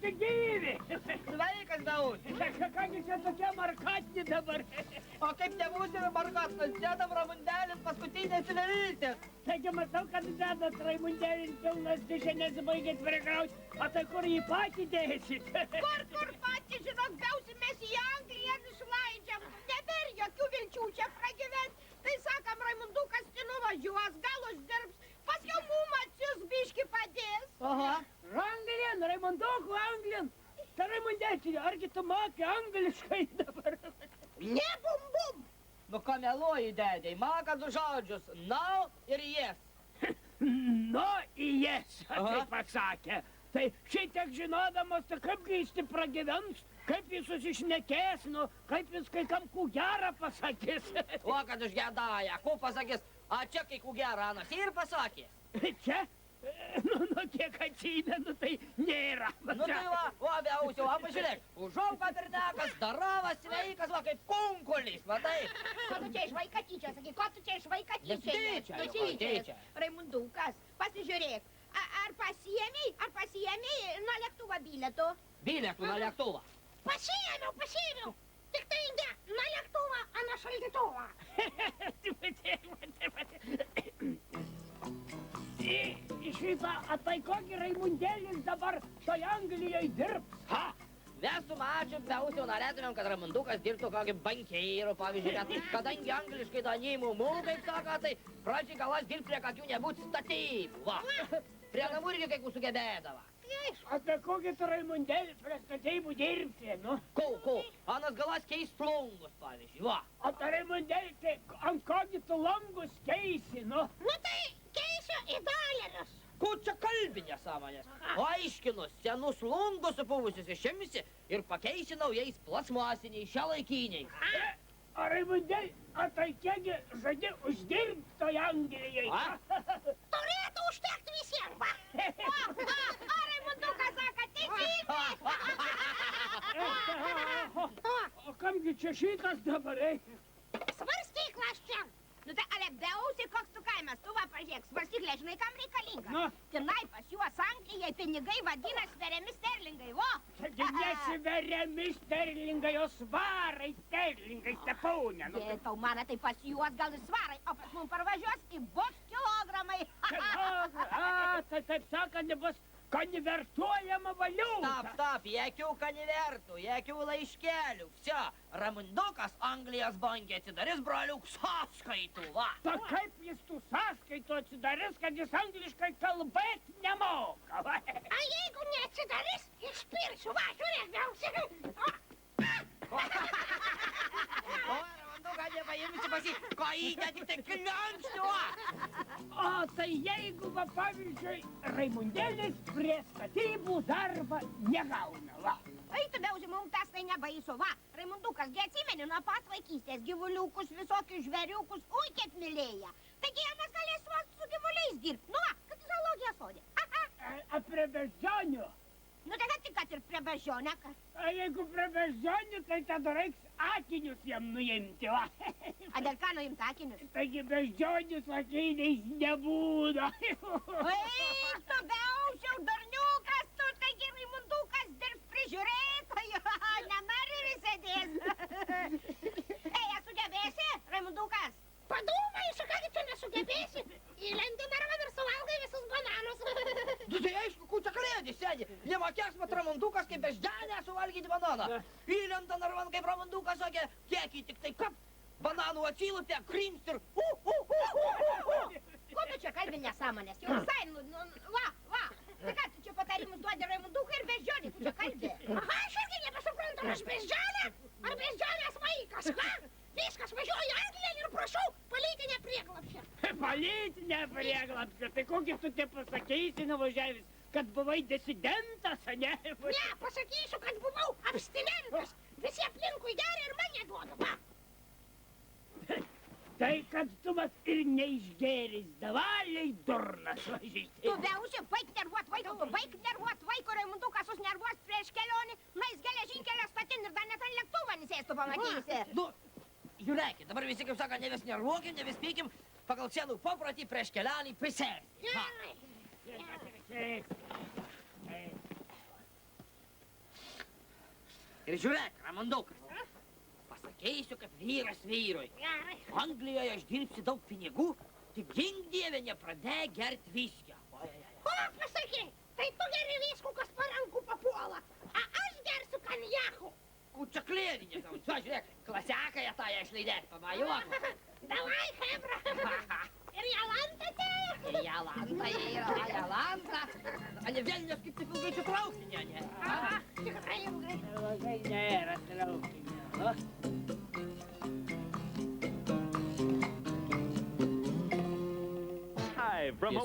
būti gyvi. Sveikas, Dausi. Kągi čia tokie markatni dabar. O kaip nebūsime markatnas, dedam Raimundelin paskutinės viltės. Taigi matau, kad dedat Raimundelin pilnas diženės baigėt prekrauti. O tai kur jį patį dėsit? Kur patį, žinok, Dausi mes į Angliją nusilaidžiam. Nebėr jokių vilčių čia pragyvent. Tai sakam, Raimundukas nuvažiuos, gal uždirbs. Paskiau mum atsius biški padės. Aha. Anglin, Raimundukų Anglin. Tai Raimundelčiai, argi tu moki angliškai dabar? Ne bum. Nu, ką meluoji, dėdėj, maka du žodžius, now ir yes. No, yes, taip pasakė. Tai šitiek žinodamas, tai kaipgi jis tai pragyvens, kaip jis susišnekės, nu, kaip jis kai kam kų gerą pasakys. O, kad užgedaja, ko pasakys, a čia kai kų gerą anas ir pasakys. Čia? Nu, kiek atsimenu, tai nėra. Nu, tai va, Biausiau, pažiūrėk, užauga pirtekas, daravas, sveikas, va, kaip kunkulis, matai. Ko tu čia iš vaikatyčio, sakai, ko tu čia iš vaikatyčio? Tyčia. Raimundukas, pasižiūrėk, ar pasiėmei nuo lėktuvo bilietų? Bilietų nuo lėktuvo. Pasiėmiau. Tik tai ne nuo lėktuvo, o nuo šaldytuvo. Šitą, tai kokį Raimundelis dabar toj Anglijoje dirbs? Ha! Mes su Mačiu Biausiau norėtumėm, kad Raimundukas dirbtų kokį bankėrų, pavyzdžiui, bet kadangi angliškai to neįmumu, kaip sako, tai pradžiai galas dirbti prie kokių nebūtų statybų, va. Prie namų irgi kai kur sugebėdavo. O tai kokį tu Raimundelis prie statybų dirbsi, nu? Ko? Anas galas keist longus, pavyzdžiui, va. O tai Raimundelis, tai ant kokį tu longus keisi, nu? Nu tai keisiu į dolerius. Ko čia kalbi nesąmonės? Aiškinus, senus longus supuvusius išimsi ir pakeisi naujais plasmasiniais šiuolaikiniais. O Raimundelis, o tai kiekgi žadi uždirbti toj Anglijai? Turėtų užtekti visiems, va. O Raimundukas sako, teisybė. O kamgi čia šitas dabar, Svarstyklas čia. Nu tai, ale Biausi, koks tu kaimas, tu va pažiūrėk, svarstyklė, žinai, kam reikalinga? Nu? Tenai pas juos Anglijai pinigai vadina sveriami sterlingai, vo. Taigi nesveriami sterlingai, o svarai sterlingai, stepaunė. Tau mana, tai pas juos gal ir svarai, o pas mum parvažiuos į bus kilogramai. Tai taip sakant, nebus konvertuojama valiuta. Stop, jokių konvertų, jokių laiškelių. Vsio, Raimundukas Anglijos bankė atsidarys broliuk sąskaitų, va. Ta kaip jis tų sąskaitų atsidarys, kad jis angliškai kalbėt nemoka, va. A jeigu neatsidarys, išpirsiu, va, žiūrėk, Biausi. O, Raimunduką nepaimsi pasi, ko įdėti, tai kliankšti, va. O tai jeigu, va, pavyzdžiui, Raimundelis prie statybų darbą negauna, va. Ai, tu Biausi, mums tas tai nebaisu, va. Raimundukas, gi atsimeni nuo pat vaikystės gyvuliukus, visokius žvėriukus, ui, kiek mylėja. Taigi, mes galėsim su gyvuliais dirbti. Nu, va, kad į zoologijos sodė. A prie beždžionių? Nu, tai kad ir prie beždžionę. A jeigu prie beždžionių, tai tada reiks akinius jam nuimti, va. A dėl ką nuimt akinius? Taigi beždžionių su akiniais nebūna. Ai, tu Biausiau, darniukas, tu, taigi Raimundukas dirbs prižiūrėtoju. Nenori ir sėdės. Ei, sugebėsi, Raimundukas? Padūmaišu, kągi tu nesugebėsi. Įlendi narvan ir suvalgai visus bananus. Tu tai aišku, kučia kalėdį sėdi. Nemokės mat Raimundukas kaip beždžianę suvalgyti bananą. Įlenda narvan kaip Raimundukas sakė, kiekį tik tai kap. Bananų atsilutė, krimst ir Ko tu čia kalbi nesąmonės? Jau visai, va. Tai ką, tu čia patarimus duodi Raimundukai ir beždžionį, tu čia kalbi? Aha, aš irgi nebesuprantu, aš beždžionė ar beždžionės vaikas, ką? Viskas, važiuoju į Angliją ir prašau politinę prieglapšę. Politinę prieglapšę? Tai kokį tu te pasakysi nuvažiavęs, kad buvai disidentas, a ne? Ne, pasakysiu, kad buvau abstinentas. Visi aplinkui geria ir man neduoda, va. Tai, kad tu mat ir neišgėris davaliai durnas važyti. Tu Biausi, baik nervuot vaiko, Raimundukas susnervuos prieš kelionį, nueis geležinkelio stotin ir dar net ant lėktuvą nesėstų, pamatysi. Nu, žiūrėkit, dabar visi, kaip sako, nevis nervuokim, nevis pykim, pagal senų paprotį prieš kelionį prisėsti. Gerai. Ir žiūrėk, Ramandukas. Pasakysiu, kaip vyras vyrui. Gerai. Anglijoje aš dirbsiu daug pinigų, tik gink dievė nepradėk gert viskio. O, pasakyk, tai tu geri viskų, kas parankų papuola. A aš gersiu konjakų. Kučia klėrinė, va, žiūrėk, klasiakai atąją išleidėt, pamajuok. Davai, hebra. Ir Jolanta atėjo. Ir Jolanta yra, Jolanta. A ne vėl nes kaip tik ilgai čia traukti, ne? Tikrai ilgai. Ilgai nėra traukinio. Live from Tiesos